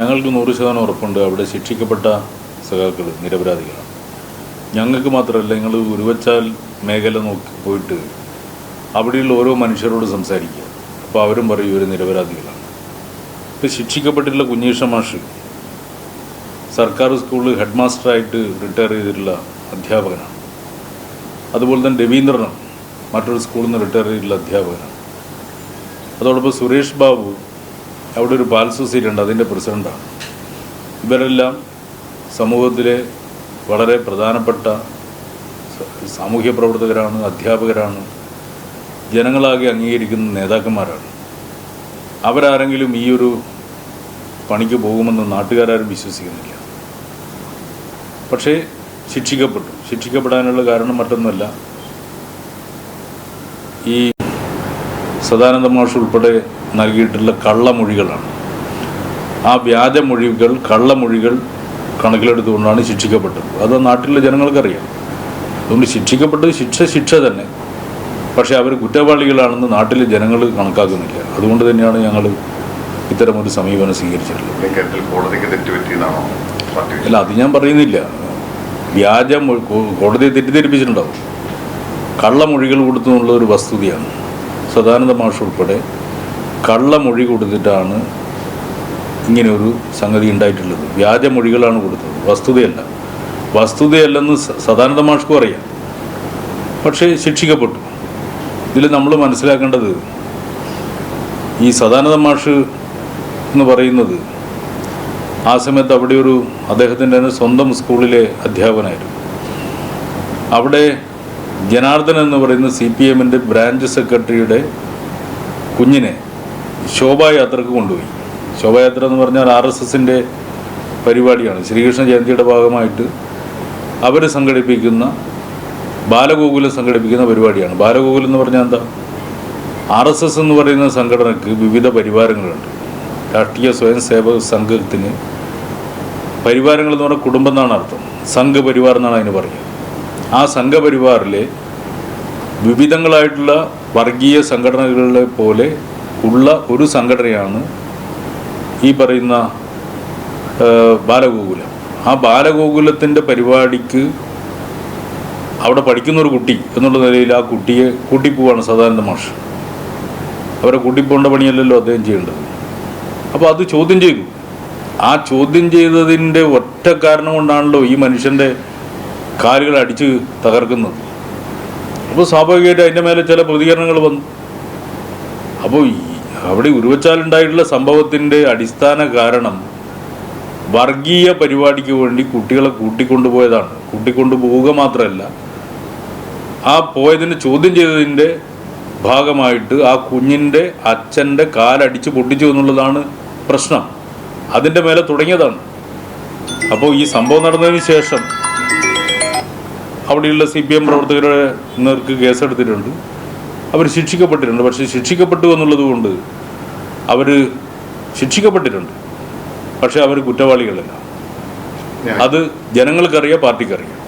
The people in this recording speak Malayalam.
ഞങ്ങൾക്ക് 100% ഉറപ്പുണ്ട് അവിടെ ശിക്ഷിക്കപ്പെട്ട സഖാക്കൾ നിരപരാധികളാണ്. ഞങ്ങൾക്ക് മാത്രമല്ല, നിങ്ങൾ ഉരുവച്ചാൽ മേഖല നോക്കി പോയിട്ട് അവിടെയുള്ള ഓരോ മനുഷ്യരോട് സംസാരിക്കുക. അപ്പോൾ അവരും പറയും ഇവർ നിരപരാധികളാണ്. ഇപ്പോൾ ശിക്ഷിക്കപ്പെട്ടിട്ടുള്ള കുഞ്ഞീഷ മാഷ് സർക്കാർ സ്കൂളിൽ ഹെഡ് മാസ്റ്ററായിട്ട് റിട്ടയർ ചെയ്തിട്ടുള്ള അധ്യാപകനാണ്. അതുപോലെ തന്നെ രവീന്ദ്രനും മറ്റൊരു സ്കൂളിൽ നിന്ന് റിട്ടയർ ചെയ്തിട്ടുള്ള അധ്യാപകനാണ്. അതോടൊപ്പം സുരേഷ് ബാബു അവിടെ ഒരു പാൽ സൊസൈറ്റി ഉണ്ട്, അതിൻ്റെ പ്രസിഡൻ്റാണ്. ഇവരെല്ലാം സമൂഹത്തിലെ വളരെ പ്രധാനപ്പെട്ട സാമൂഹ്യ പ്രവർത്തകരാണ്, അധ്യാപകരാണ്, ജനങ്ങളാകെ അംഗീകരിക്കുന്ന നേതാക്കന്മാരാണ്. അവരാരെങ്കിലും ഈ ഒരു പണിക്ക് പോകുമെന്ന് നാട്ടുകാരും വിശ്വസിക്കുന്നില്ല. പക്ഷേ ശിക്ഷിക്കപ്പെടാനുള്ള കാരണം മറ്റൊന്നുമല്ല, ഈ സദാനന്ദ മാഷ് ഉൾപ്പെടെ നൽകിയിട്ടുള്ള കള്ളമൊഴികളാണ്. ആ വ്യാജമൊഴികൾ, കള്ളമൊഴികൾ കണക്കിലെടുത്തുകൊണ്ടാണ് ശിക്ഷിക്കപ്പെട്ടത്. അത് നാട്ടിലെ ജനങ്ങൾക്കറിയാം. അതുകൊണ്ട് ശിക്ഷിക്കപ്പെട്ടത് ശിക്ഷ തന്നെ. പക്ഷേ അവർ കുറ്റവാളികളാണെന്ന് നാട്ടിലെ ജനങ്ങൾ കണക്കാക്കുന്നില്ല. അതുകൊണ്ട് തന്നെയാണ് ഞങ്ങൾ ഇത്തരമൊരു സമീപനം സ്വീകരിച്ചിട്ടുള്ളത്. അല്ല, അത് ഞാൻ പറയുന്നില്ല. കോടതിയെ തെറ്റിദ്ധരിപ്പിച്ചിട്ടുണ്ടാവും. കള്ളമൊഴികൾ കൊടുത്തു എന്നുള്ള ഒരു വസ്തുതയാണ്. സദാനന്ദ മാഷ് ഉൾപ്പെടെ കള്ളമൊഴി കൊടുത്തിട്ടാണ് ഇങ്ങനെയൊരു സംഗതി ഉണ്ടായിട്ടുള്ളത്. വ്യാജമൊഴികളാണ് കൊടുത്തത്, വസ്തുതയല്ലെന്ന് സദാനന്ദ മാഷ്ക്കും അറിയാം. പക്ഷേ ശിക്ഷിക്കപ്പെട്ടു. ഇതിൽ നമ്മൾ മനസ്സിലാക്കേണ്ടത്, ഈ സദാനന്ദ മാഷ് എന്ന് പറയുന്നത് ആ സമയത്ത് അവിടെ അദ്ദേഹത്തിൻ്റെ തന്നെ സ്വന്തം സ്കൂളിലെ അധ്യാപകനായിരുന്നു. അവിടെ ജനാർദ്ദൻ എന്ന് പറയുന്ന CPMൻ്റെ ബ്രാഞ്ച് സെക്രട്ടറിയുടെ കുഞ്ഞിനെ ശോഭായാത്രക്ക് കൊണ്ടുപോയി. ശോഭായാത്ര എന്ന് പറഞ്ഞാൽ RSSൻ്റെ പരിപാടിയാണ്. ശ്രീകൃഷ്ണ ജയന്തിയുടെ ഭാഗമായിട്ട് അവർ സംഘടിപ്പിക്കുന്ന ബാലഗോകുലം സംഘടിപ്പിക്കുന്ന പരിപാടിയാണ്. ബാലഗോകുലം എന്ന് പറഞ്ഞാൽ എന്താ? RSS എന്ന് പറയുന്ന സംഘടനയ്ക്ക് വിവിധ പരിവാരങ്ങളുണ്ട്. രാഷ്ട്രീയ സ്വയം സേവക സംഘത്തിന് പരിവാരങ്ങൾ എന്ന് പറഞ്ഞാൽ കുടുംബം എന്നാണ് അർത്ഥം. സംഘപരിവാർ എന്നാണ് അതിന് പറയുക. ആ സംഘപരിവാറിലെ വിവിധങ്ങളായിട്ടുള്ള വർഗീയ സംഘടനകളെ പോലെ ഉള്ള ഒരു സംഘടനയാണ് ഈ പറയുന്ന ബാലഗോകുലം. ആ ബാലഗോകുലത്തിൻ്റെ പരിപാടിക്ക് അവിടെ പഠിക്കുന്നൊരു കുട്ടി എന്നുള്ള നിലയിൽ ആ കുട്ടിയെ കൂട്ടിപ്പോവാണ് സദാനന്ദ മാഷ്. അവരെ കൂട്ടിപ്പോകേണ്ട പണിയല്ലല്ലോ അദ്ദേഹം ചെയ്യേണ്ടത്. അപ്പോൾ അത് ചോദ്യം ചെയ്തു. ആ ചോദ്യം ചെയ്തതിൻ്റെ ഒറ്റ കാരണം കൊണ്ടാണല്ലോ ഈ മനുഷ്യൻ്റെ കാലുകൾ അടിച്ച് തകർക്കുന്നത്. അപ്പോൾ സ്വാഭാവികമായിട്ട് അതിൻ്റെ മേലെ ചില പ്രതികരണങ്ങൾ വന്നു. അപ്പോൾ അവിടെ ഉരുവച്ചാലുണ്ടായിട്ടുള്ള സംഭവത്തിൻ്റെ അടിസ്ഥാന കാരണം വർഗീയ പരിപാടിക്ക് വേണ്ടി കുട്ടികളെ കൂട്ടിക്കൊണ്ടുപോയതാണ്. കൂട്ടിക്കൊണ്ടുപോവുക മാത്രമല്ല, ആ പോയതിന് ചോദ്യം ചെയ്തതിൻ്റെ ഭാഗമായിട്ട് ആ കുഞ്ഞിൻ്റെ അച്ഛൻ്റെ കാലടിച്ച് പൊട്ടിച്ചു എന്നുള്ളതാണ് പ്രശ്നം. അതിൻ്റെ മേലെ തുടങ്ങിയതാണ്. അപ്പോൾ ഈ സംഭവം നടന്നതിന് ശേഷം അവിടെയുള്ള CPM പ്രവർത്തകരുടെ നേർക്ക് കേസെടുത്തിട്ടുണ്ട്. അവർ ശിക്ഷിക്കപ്പെട്ടിട്ടുണ്ട്. പക്ഷേ ശിക്ഷിക്കപ്പെട്ടു എന്നുള്ളത് കൊണ്ട് അവർ ശിക്ഷിക്കപ്പെട്ടിട്ടുണ്ട്. പക്ഷേ അവർ കുറ്റവാളികളല്ല. അത് ജനങ്ങൾക്കറിയാം, പാർട്ടിക്കറിയാം.